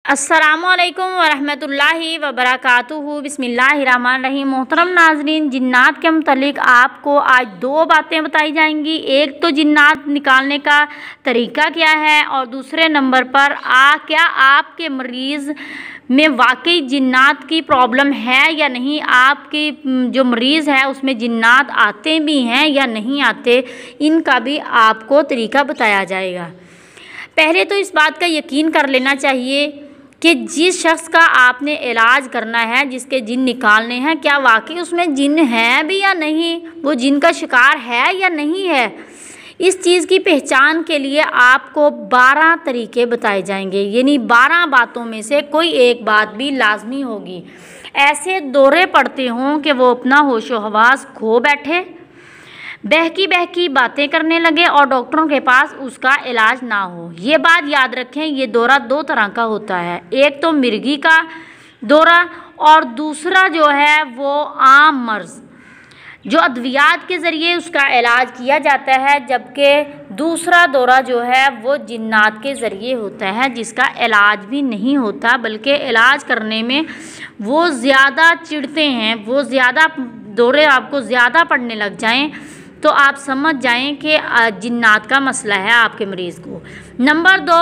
अस्सलामुअलैकुम वरहमतुल्लाहि वबरकातुहू। बिस्मिल्लाहिर्रहमानिर्रहीम। मोहतरम नाज़रीन, जिन्नात के मुतल्लिक़ आपको आज दो बातें बताई जाएंगी। एक तो जिन्नात निकालने का तरीका क्या है, और दूसरे नंबर पर क्या आपके मरीज़ में वाकई जिन्नात की प्रॉब्लम है या नहीं, आपकी जो मरीज़ है उसमें जिन्नात आते भी हैं या नहीं आते, इनका भी आपको तरीका बताया जाएगा। पहले तो इस बात का यकीन कर लेना चाहिए कि जिस शख्स का आपने इलाज करना है, जिसके जिन निकालने हैं, क्या वाकई उसमें जिन है भी या नहीं, वो जिन का शिकार है या नहीं है। इस चीज़ की पहचान के लिए आपको 12 तरीके बताए जाएंगे, यानी 12 बातों में से कोई एक बात भी लाजमी होगी। ऐसे दौरे पड़ते हों कि वो अपना होशो हवास खो बैठे, बहकी बहकी बातें करने लगे और डॉक्टरों के पास उसका इलाज ना हो। ये बात याद रखें, ये दौरा दो तरह का होता है। एक तो मिर्गी का दौरा और दूसरा जो है वो आम मर्ज़, जो अद्वियात के ज़रिए उसका इलाज किया जाता है, जबकि दूसरा दौरा जो है वो जिन्नात के ज़रिए होता है, जिसका इलाज भी नहीं होता, बल्कि इलाज करने में वो ज़्यादा चिढ़ते हैं। वो ज़्यादा दौरे आपको ज़्यादा पड़ने लग जाएं तो आप समझ जाएं कि जिन्नात का मसला है आपके मरीज़ को। नंबर 2,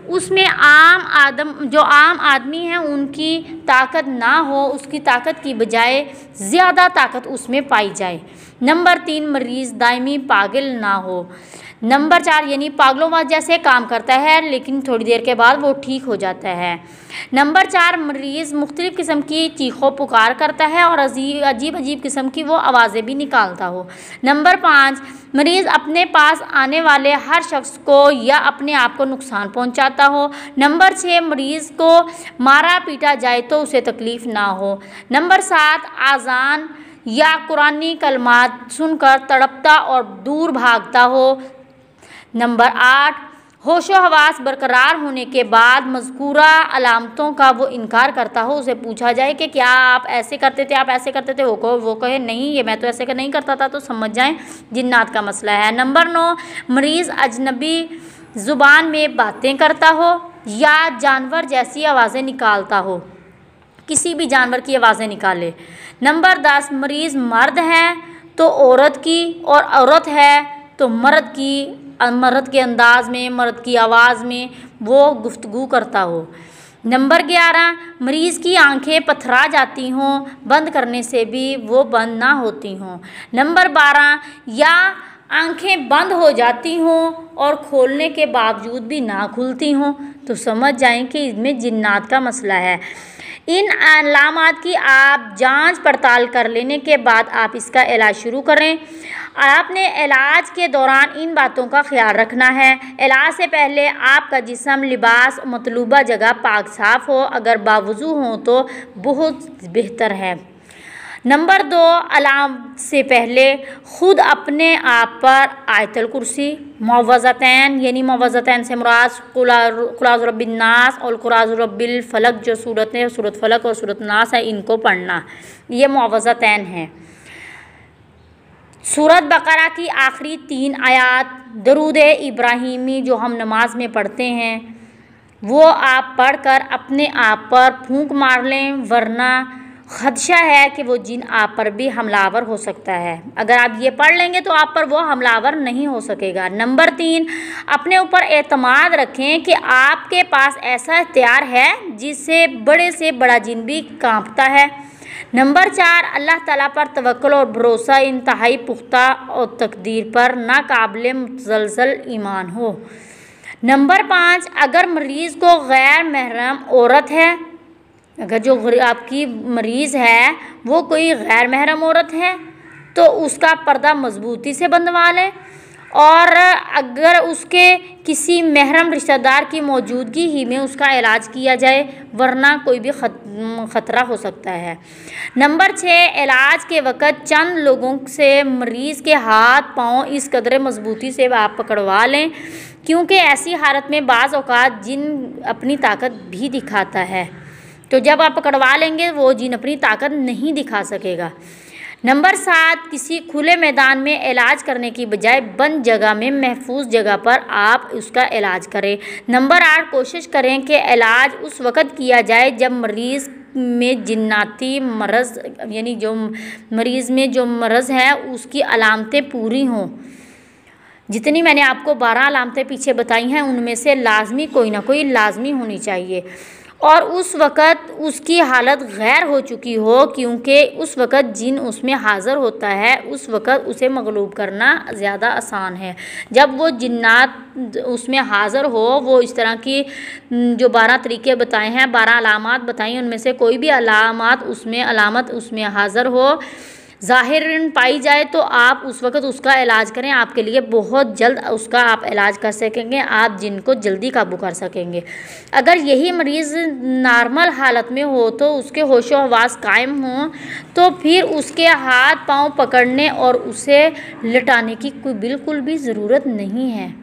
उसमें आम आदमी हैं उनकी ताकत ना हो, उसकी ताकत की बजाय ज़्यादा ताकत उसमें पाई जाए। नंबर 3, मरीज़ दायमी पागल ना हो। नंबर 4, यानी पागलों वाला जैसे काम करता है लेकिन थोड़ी देर के बाद वो ठीक हो जाता है। नंबर 4, मरीज़ मुख्तलिफ़ किस्म की चीखों पुकार करता है और अजीब अजीब किस्म की वो आवाज़ें भी निकालता हो। नंबर 5, मरीज़ अपने पास आने वाले हर शख्स को या अपने आप को नुकसान पहुंचाता हो। नंबर 6, मरीज़ को मारा पीटा जाए तो उसे तकलीफ़ ना हो। नंबर 7, आज़ान या कुरानी कलमात सुनकर तड़पता और दूर भागता हो। नंबर 8, होशो हवास बरकरार होने के बाद मज़कूरा अलामतों का वो इनकार करता हो। उसे पूछा जाए कि क्या आप ऐसे करते थे, आप ऐसे करते थे, वो कहे नहीं, ये मैं तो ऐसे नहीं करता था, तो समझ जाएं जिन्नात का मसला है। नंबर 9, मरीज़ अजनबी ज़ुबान में बातें करता हो या जानवर जैसी आवाज़ें निकालता हो, किसी भी जानवर की आवाज़ें निकाले। नंबर 10, मरीज़ मर्द है तो औरत की, और औरत है तो मर्द के अंदाज़ में, मर्द की आवाज़ में वो गुफ्तगू करता हो। नंबर 11, मरीज़ की आंखें पथरा जाती हों, बंद करने से भी वो बंद ना होती हों। नंबर 12, या आंखें बंद हो जाती हों और खोलने के बावजूद भी ना खुलती हों, तो समझ जाएं कि इसमें जिन्नात का मसला है। इन अलामात की आप जांच पड़ताल कर लेने के बाद आप इसका इलाज शुरू करें। आपने इलाज के दौरान इन बातों का ख्याल रखना है। इलाज से पहले आपका जिस्म, लिबास, मतलूबा जगह पाक साफ़ हो, अगर बावजू हो तो बहुत बेहतर है। नंबर 2, अलाम से पहले ख़ुद अपने आप पर आयतल कुर्सी, मुअव्वज़तैन, यानी मुअव्वज़तैन से मुराद कुल औज़ु बिन्नास और कुल औज़ु बिल फलक, जो सूरतें सूरत फलक और सूरत नास है, इनको पढ़ना, ये मुअव्वज़तैन हैं। सूरत बकरा की आखिरी 3 आयात, दरूद इब्राहिमी जो हम नमाज में पढ़ते हैं, वो आप पढ़कर अपने आप पर फूंक मार लें, वरना खदशा है कि वो जिन आप पर भी हमलावर हो सकता है। अगर आप ये पढ़ लेंगे तो आप पर वो हमलावर नहीं हो सकेगा। नंबर 3, अपने ऊपर एतमाद रखें कि आपके पास ऐसा हथियार है जिससे बड़े से बड़ा जिन भी कांपता है। नंबर 4, अल्लाह ताला पर तवक्कुल और भरोसा इंतहाई पुख्ता और तकदीर पर नाकाबिले मुतज़लज़ल ईमान हो। नंबर 5, अगर मरीज़ को गैर महरम औरत है, अगर जो आपकी मरीज़ है वो कोई गैर महरम औरत है, तो उसका पर्दा मजबूती से बंधवा लें, और अगर उसके किसी महरम रिश्तेदार की मौजूदगी ही में उसका इलाज किया जाए, वरना कोई भी ख़तरा हो सकता है। नंबर 6, इलाज के वक़्त चंद लोगों से मरीज़ के हाथ पाँव इस कदर मजबूती से आप पकड़वा लें, क्योंकि ऐसी हालत में बाज़ औक़ात जिन अपनी ताकत भी दिखाता है, तो जब आप पकड़वा लेंगे वो जिन अपनी ताकत नहीं दिखा सकेगा। नंबर 7, किसी खुले मैदान में इलाज करने की बजाय बंद जगह में महफूज जगह पर आप उसका इलाज करें। नंबर 8, कोशिश करें कि इलाज उस वक़्त किया जाए जब मरीज़ में जिन्नाती मरज़ यानी जो मरीज़ में जो मरज़ है उसकी अलामतें पूरी हों। जितनी मैंने आपको 12 अलामतें पीछे बताई हैं उनमें से लाजमी कोई ना कोई लाजमी होनी चाहिए और उस वक़्त उसकी हालत गैर हो चुकी हो, क्योंकि उस वक़्त जिन उसमें हाज़िर होता है उस वक़्त उसे मगलूब करना ज़्यादा आसान है। जब वो जिन्नात उसमें हाज़िर हो, वो इस तरह की जो 12 तरीके बताए हैं, 12 अलामात बताई, उनमें से कोई भी अलामत उसमें हाज़िर हो, ज़ाहिरन पाई जाए, तो आप उस वक़्त उसका इलाज करें। आपके लिए बहुत जल्द उसका आप इलाज कर सकेंगे, आप जिनको जल्दी काबू कर सकेंगे। अगर यही मरीज़ नॉर्मल हालत में हो तो उसके होशो हवास कायम हों तो फिर उसके हाथ पाँव पकड़ने और उसे लिटाने की कोई बिल्कुल भी ज़रूरत नहीं है।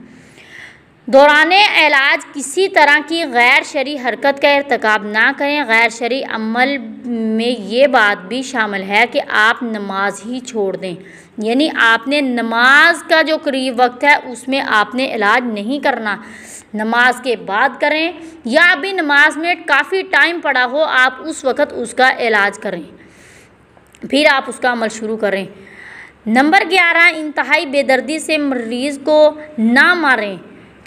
दौराने इलाज किसी तरह की गैर शरई हरकत का इर्तिकाब ना करें। गैर शरई अमल में ये बात भी शामिल है कि आप नमाज ही छोड़ दें, यानी आपने नमाज का जो करीब वक्त है उसमें आपने इलाज नहीं करना, नमाज के बाद करें, या अभी नमाज में काफ़ी टाइम पड़ा हो आप उस वक़्त उसका इलाज करें, फिर आप उसका अमल शुरू करें। नंबर 11, इंतहाई बेदर्दी से मरीज़ को ना मारें,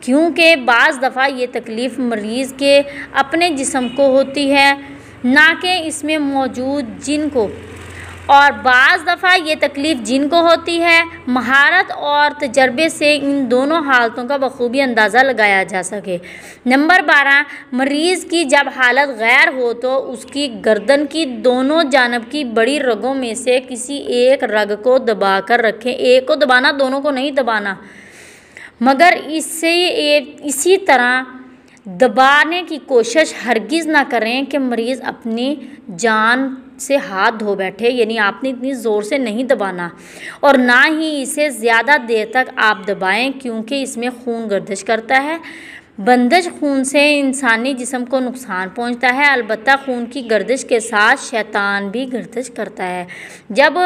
क्योंकि बाज़ दफ़ा ये तकलीफ़ मरीज़ के अपने जिस्म को होती है, ना कि इसमें मौजूद जिन को, और बाज़ दफ़ा ये तकलीफ़ जिन को होती है। महारत और तजर्बे से इन दोनों हालतों का बखूबी अंदाज़ा लगाया जा सके। नंबर 12, मरीज़ की जब हालत गैर हो तो उसकी गर्दन की दोनों जानब की बड़ी रगों में से किसी एक रग को दबा कर रखें। एक को दबाना, दोनों को नहीं दबाना, मगर इसी तरह दबाने की कोशिश हरगिज़ ना करें कि मरीज़ अपनी जान से हाथ धो बैठे, यानी आपने इतनी ज़ोर से नहीं दबाना, और ना ही इसे ज़्यादा देर तक आप दबाएं, क्योंकि इसमें खून गर्दिश करता है। बंदिश खून से इंसानी जिस्म को नुकसान पहुंचता है। अलबत्ता खून की गर्दिश के साथ शैतान भी गर्दिश करता है। जब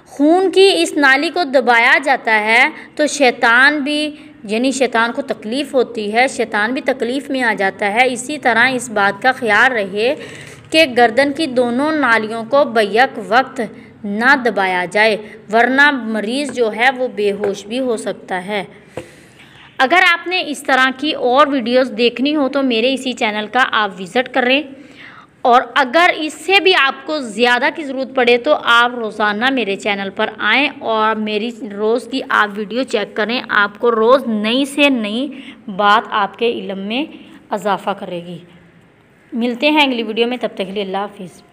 खून की इस नाली को दबाया जाता है तो शैतान भी, यानी शैतान को तकलीफ़ होती है, शैतान भी तकलीफ़ में आ जाता है। इसी तरह इस बात का ख्याल रहे कि गर्दन की दोनों नालियों को बैक वक्त ना दबाया जाए, वरना मरीज़ जो है वो बेहोश भी हो सकता है। अगर आपने इस तरह की और वीडियोस देखनी हो तो मेरे इसी चैनल का आप विज़िट करें, और अगर इससे भी आपको ज़्यादा की ज़रूरत पड़े तो आप रोज़ाना मेरे चैनल पर आएँ और मेरी रोज़ की आप वीडियो चेक करें। आपको रोज़ नई से नई बात आपके इल्म में इजाफ़ा करेगी। मिलते हैं अगली वीडियो में, तब तक के लिए अल्लाह हाफ़िज़।